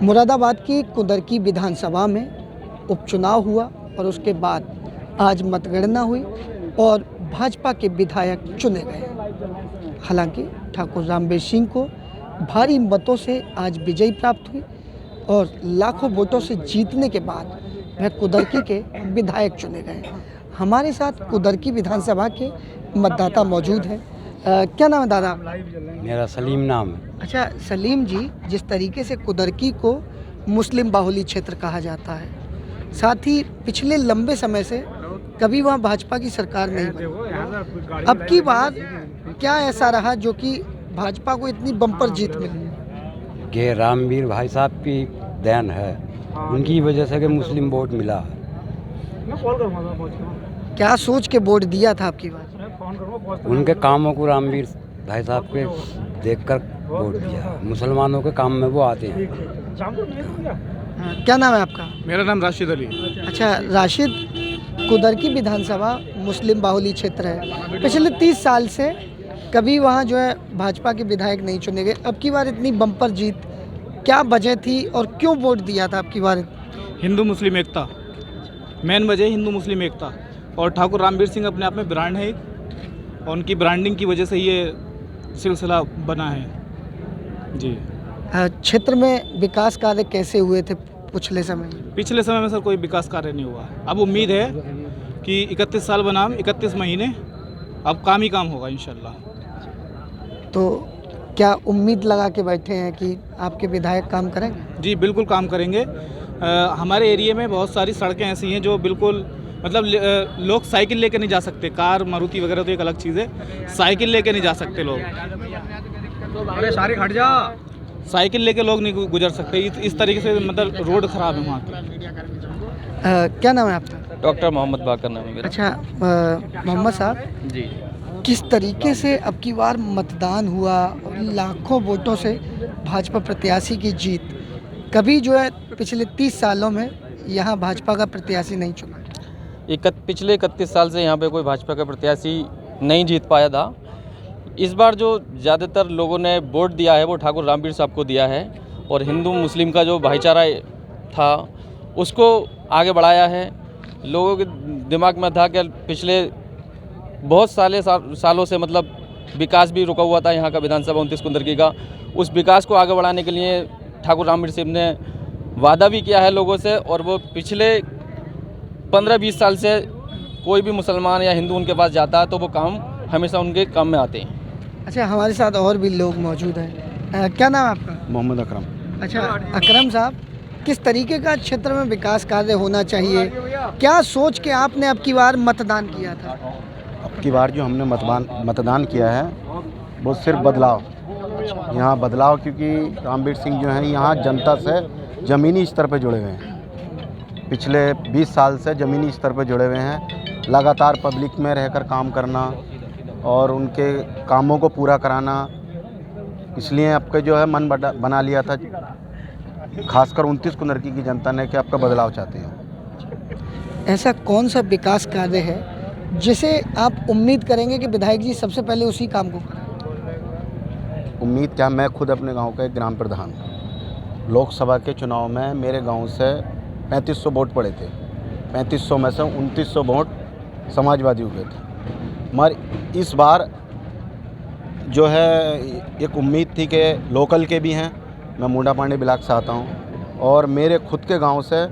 मुरादाबाद की कुदरकी विधानसभा में उपचुनाव हुआ और उसके बाद आज मतगणना हुई और भाजपा के विधायक चुने गए। हालांकि ठाकुर रामवीर सिंह को भारी मतों से आज विजयी प्राप्त हुई और लाखों वोटों से जीतने के बाद वह कुदरकी के विधायक चुने गए। हमारे साथ कुदरकी विधानसभा के मतदाता मौजूद हैं। क्या नाम है दादा? मेरा सलीम नाम है। अच्छा सलीम जी, जिस तरीके से कुदरकी को मुस्लिम बाहुली क्षेत्र कहा जाता है, साथ ही पिछले लंबे समय से कभी वहाँ भाजपा की सरकार नहीं बनी, अब की बार क्या ऐसा रहा जो कि भाजपा को इतनी बम्पर जीत मिली? कि रामवीर भाई साहब की देन है, उनकी वजह से कि मुस्लिम वोट मिला। क्या सोच के वोट दिया था आपकी बार? उनके कामों को रामवीर भाई साहब के देखकर वोट दिया। मुसलमानों के काम में वो आते हैं। क्या नाम है आपका? मेरा नाम राशिद अली। अच्छा राशिद, कुदरकी विधानसभा मुस्लिम बाहुली क्षेत्र है, पिछले 30 साल से कभी वहाँ जो है भाजपा के विधायक नहीं चुने गए, अब की बार इतनी बम्पर जीत, क्या वजह थी और क्यों वोट दिया था अब की बार? हिंदू मुस्लिम एकता, मेन वजह हिंदू मुस्लिम एकता। और ठाकुर रामवीर सिंह अपने आप में ब्रांड है और उनकी ब्रांडिंग की वजह से ये सिलसिला बना है जी। क्षेत्र में विकास कार्य कैसे हुए थे पिछले समय में? पिछले समय में सर कोई विकास कार्य नहीं हुआ। अब उम्मीद है कि 31 साल बनाम 31 महीने, अब काम ही काम होगा इंशाल्लाह। तो क्या उम्मीद लगा के बैठे हैं कि आपके विधायक काम करेंगे? जी बिल्कुल काम करेंगे। हमारे एरिया में बहुत सारी सड़कें ऐसी हैं जो बिल्कुल मतलब लोग साइकिल लेके नहीं जा सकते। कार मारुति वगैरह तो एक अलग चीज़ है, साइकिल लेके नहीं जा सकते लोग। अरे सारे हट जा, साइकिल लेके लोग नहीं गुजर सकते। इस तरीके से मतलब रोड ख़राब है वहाँ की। क्या नाम है आपका? डॉक्टर मोहम्मद बाकर नाम है मेरा। अच्छा मोहम्मद साहब जी, किस तरीके से अब की बार मतदान हुआ और लाखों वोटों से भाजपा प्रत्याशी की जीत, कभी जो है पिछले 30 सालों में यहाँ भाजपा का प्रत्याशी नहीं चुना? पिछले 31 साल से यहाँ पे कोई भाजपा का प्रत्याशी नहीं जीत पाया था। इस बार जो ज़्यादातर लोगों ने वोट दिया है वो ठाकुर रामवीर साहब को दिया है और हिंदू मुस्लिम का जो भाईचारा था उसको आगे बढ़ाया है। लोगों के दिमाग में था कि पिछले बहुत सालों से मतलब विकास भी रुका हुआ था यहाँ का विधानसभा 29 कुंदरकी का। उस विकास को आगे बढ़ाने के लिए ठाकुर रामवीर सिंह ने वादा भी किया है लोगों से और वो पिछले 15-20 साल से कोई भी मुसलमान या हिंदू उनके पास जाता है तो वो काम हमेशा उनके काम में आते हैं। अच्छा हमारे साथ और भी लोग मौजूद हैं। क्या नाम है आपका? मोहम्मद अकरम। अच्छा अकरम साहब, किस तरीके का क्षेत्र में विकास कार्य होना चाहिए, क्या सोच के आपने अब की बार मतदान किया था? अब की बार जो हमने मतदान किया है वो सिर्फ बदलाव, यहाँ बदलाव, क्योंकि रामवीर सिंह जो हैं यहाँ जनता से ज़मीनी स्तर पर जुड़े हुए हैं। पिछले 20 साल से ज़मीनी स्तर पर जुड़े हुए हैं, लगातार पब्लिक में रहकर काम करना और उनके कामों को पूरा कराना, इसलिए आपका जो है मन बना लिया था, खासकर 29 कुंदरकी की जनता ने, कि आपका बदलाव चाहते हैं। ऐसा कौन सा विकास कार्य है जिसे आप उम्मीद करेंगे कि विधायक जी सबसे पहले उसी काम को करें? उम्मीद क्या, मैं खुद अपने गांव का एक ग्राम प्रधान, लोकसभा के चुनाव में मेरे गांव से 3500 वोट पड़े थे। 3500 में से 2900 वोट समाजवादी हुए थे। मगर इस बार जो है एक उम्मीद थी कि लोकल के भी हैं, मैं मुंडा पांडे ब्लॉक से आता हूं, और मेरे खुद के गांव से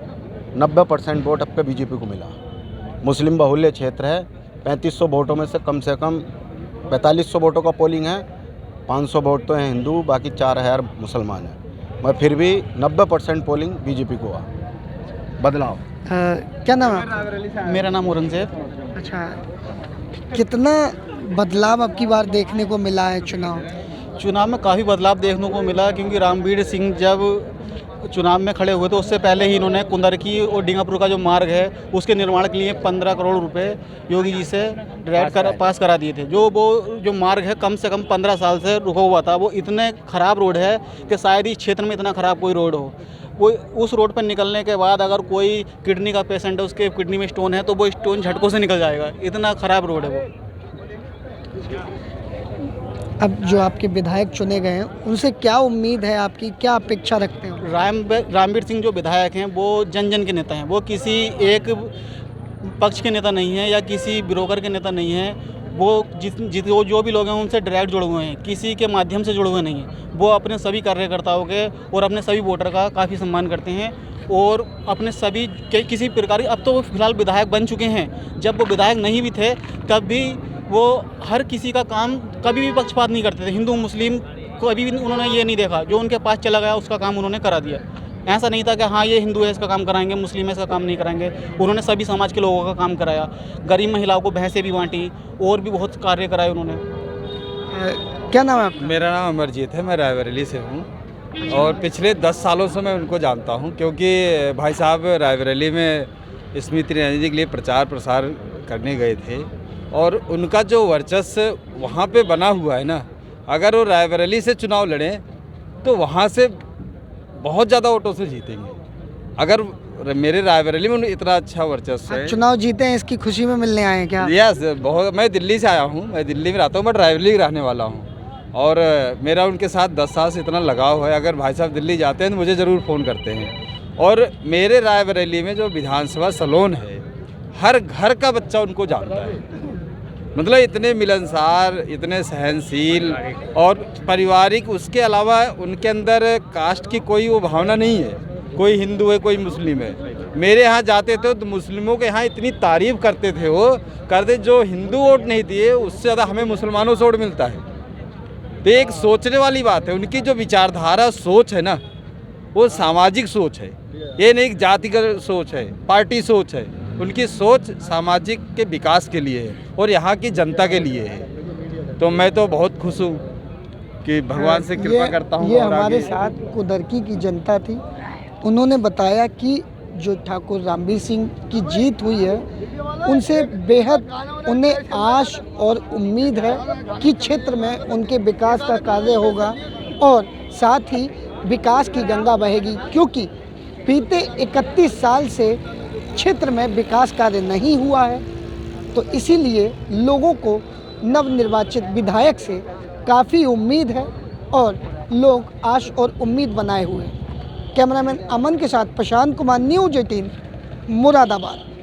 90% वोट अब के बीजेपी को मिला। मुस्लिम बहुल्य क्षेत्र है, 3500 वोटों में से कम 4500 वोटों का पोलिंग है, 500 वोट तो हैं हिंदू, बाकी 4000 मुसलमान हैं, मगर फिर भी 90% पोलिंग बीजेपी को हुआ। बदलाव। क्या नाम है? मेरा नाम औरंगजेब। अच्छा, कितना बदलाव अब की बार देखने को मिला है चुनाव में काफ़ी बदलाव देखने को मिला, क्योंकि रामवीर सिंह जब चुनाव में खड़े हुए थे उससे पहले ही इन्होंने कुंदरकी और डींगापुर का जो मार्ग है उसके निर्माण के लिए 15 करोड़ रुपए योगी जी से डायरेक्ट पास करा दिए थे। जो मार्ग है कम से कम 15 साल से रुका हुआ था, वो इतने ख़राब रोड है कि शायद इस क्षेत्र में इतना ख़राब कोई रोड हो। वो उस रोड पर निकलने के बाद अगर कोई किडनी का पेशेंट है, उसके किडनी में स्टोन है, तो वो स्टोन झटकों से निकल जाएगा, इतना ख़राब रोड है वो। अब जो आपके विधायक चुने गए हैं उनसे क्या उम्मीद है आपकी, क्या अपेक्षा रखते हैं? रामवीर सिंह जो विधायक हैं वो जन जन के नेता हैं। वो किसी एक पक्ष के नेता नहीं हैं या किसी ब्रोकर के नेता नहीं हैं। वो जो भी लोग हैं उनसे डायरेक्ट जुड़े हुए हैं, किसी के माध्यम से जुड़े हुए नहीं हैं। वो अपने सभी कार्यकर्ताओं के और अपने सभी वोटर का काफ़ी सम्मान करते हैं और अपने सभी किसी प्रकार अब तो वो फिलहाल विधायक बन चुके हैं। जब वो विधायक नहीं भी थे तब भी वो हर किसी का काम कभी भी पक्षपात नहीं करते थे। हिंदू मुस्लिम को अभी भी उन्होंने ये नहीं देखा, जो उनके पास चला गया उसका काम उन्होंने करा दिया। ऐसा नहीं था कि हाँ ये हिंदू है इसका काम कराएंगे, मुस्लिम है इसका काम नहीं कराएंगे। उन्होंने सभी समाज के लोगों का काम कराया, गरीब महिलाओं को भैंसें भी बांटी और भी बहुत कार्य कराए उन्होंने। क्या नाम है आपका? मेरा नाम अमरजीत है, मैं रायबरेली से हूँ और पिछले 10 सालों से मैं उनको जानता हूँ, क्योंकि भाई साहब रायबरेली में स्मृति ईरानी जी के लिए प्रचार प्रसार करने गए थे और उनका जो वर्चस्व वहाँ पे बना हुआ है ना, अगर वो रायबरेली से चुनाव लड़ें तो वहाँ से बहुत ज़्यादा वोटों से जीतेंगे। अगर मेरे रायबरेली में इतना अच्छा वर्चस्व है। चुनाव जीते हैं इसकी खुशी में मिलने आए हैं क्या? यस, बहुत। मैं दिल्ली से आया हूँ, मैं दिल्ली में रहता हूँ, बट रायबरेली का रहने वाला हूँ और मेरा उनके साथ 10 साल से इतना लगाव है। अगर भाई साहब दिल्ली जाते हैं तो मुझे ज़रूर फ़ोन करते हैं। और मेरे रायबरेली में जो विधानसभा सलोन है, हर घर का बच्चा उनको जानता है। मतलब इतने मिलनसार, इतने सहनशील और पारिवारिक। उसके अलावा उनके अंदर कास्ट की कोई वो भावना नहीं है, कोई हिंदू है कोई मुस्लिम है। मेरे यहाँ जाते थे तो मुस्लिमों के यहाँ इतनी तारीफ़ करते थे, वो करते जो हिंदू वोट नहीं दिए उससे ज़्यादा हमें मुसलमानों से वोट मिलता है। तो एक सोचने वाली बात है, उनकी जो विचारधारा सोच है ना, वो सामाजिक सोच है। ये नहीं जातिगत सोच है, पार्टी सोच है। उनकी सोच सामाजिक के विकास के लिए है और यहाँ की जनता के लिए है। तो मैं तो बहुत खुश हूँ कि भगवान से कृपा करता हूँ। ये हमारे साथ कुदरकी की जनता थी। उन्होंने बताया कि जो ठाकुर रामवीर सिंह की जीत हुई है उनसे बेहद उन्हें आश और उम्मीद है कि क्षेत्र में उनके विकास का कार्य होगा और साथ ही विकास की गंगा बहेगी, क्योंकि बीते 31 साल से क्षेत्र में विकास कार्य नहीं हुआ है। तो इसीलिए लोगों को नवनिर्वाचित विधायक से काफ़ी उम्मीद है और लोग आश और उम्मीद बनाए हुए हैं। कैमरामैन अमन के साथ प्रशांत कुमार, न्यूज़ 18 मुरादाबाद।